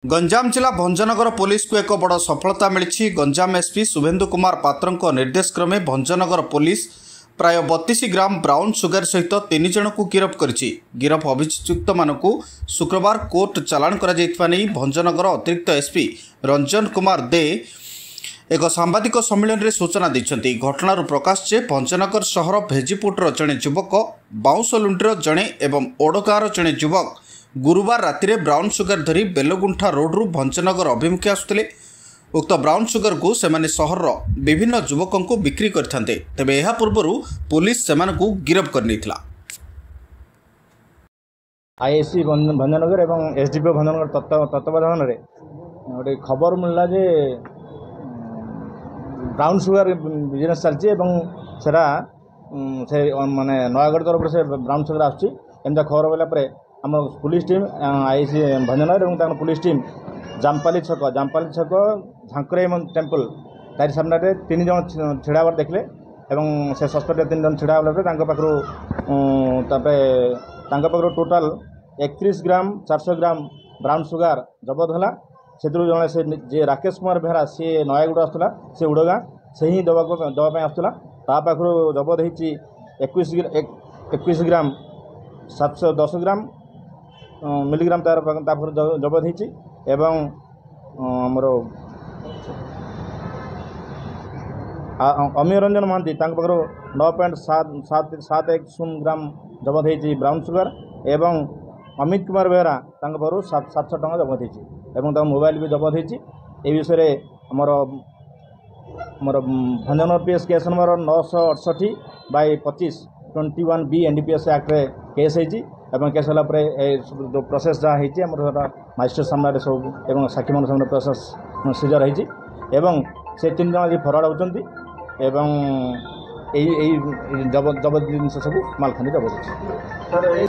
गंजाम जिला भंजनगर पुलिस को एक बड़ सफलता मिली। गंजाम एसपी शुभेन्दु कुमार पात्र निर्देश क्रमे भंजनगर पुलिस प्राय 32 ग्राम ब्राउन सुगर सहित 3 जन को गिरफ्त करिछि। गिरफ अभियुक्त मानक शुक्रवार कोर्ट चालाण करा जायतिबा नै भंजनगर अतिरिक्त एसपी रंजन कुमार दे एक सांबादिक सम्मेलन में सूचना दी। घटनार प्रकाश जे भंजनगर सहर भेजीपुटर जड़े युवक बाउंसलुंडीर जड़े एवं ओडगाँर जड़े युवक गुरुवार राति ब्राउन सुगर धरी बेलगुंठा रोड्रु भंजनगर अभिमुखे आसुले। उक्त ब्राउन सुगर को सेमाने सहर विभिन्न युवकों को बिक्री करते। तेबे एहा पूर्वरु पुलिस सेमानकु गिरफ्त करनिथिला। आईएससी भंजनगर एवं एसडीपीओ भंजनगर तत्वावधान में गोटे खबर मिलला जे ब्राउन सुगर बिजनेस चलती सेटा से माने नयागढ़ तरफ से ब्राउन सुगर आसमता खबर पाइला आम पुलिस टीम आईएससी भंजनगर और पुलिस टीम जामपाली छक झांकुराई टेम्पल तारी सामने 3 जन छिड़ाबार देखले से सस्पेक्ट 3 जन छिड़ा पाखु टोटाल 31 ग्राम 400 ग्राम ब्राउन सुगर जबत है। से जड़े से जे राकेश कुमार बेहरा सी नयागढ़ आसला से उड़गाँ से ही दवाई आसला पाखु जबत होती 21 ग्राम 710 ग्राम मिलीग्राम तार जबत होती एवं आमर अमीय रंजन महांती पाखु 9.710 ग्राम जबत होती ब्राउन सुगर एवं अमित कुमार बेहरा पाखु 700 टଙ୍କା जबत होती मोबाइल भी जबत होती। विषय आमर Bhanjanagar PS case number 968/25 21B NDPS act case होती केस होगापर जो प्रोसेस जहाँ होती मजिस्ट्रेट सामने सब साक्षी मान सामने प्रोसेस सीजर होती से 3 जन फरवर्ड होती जबत जिन सब मालखानी जबत होती।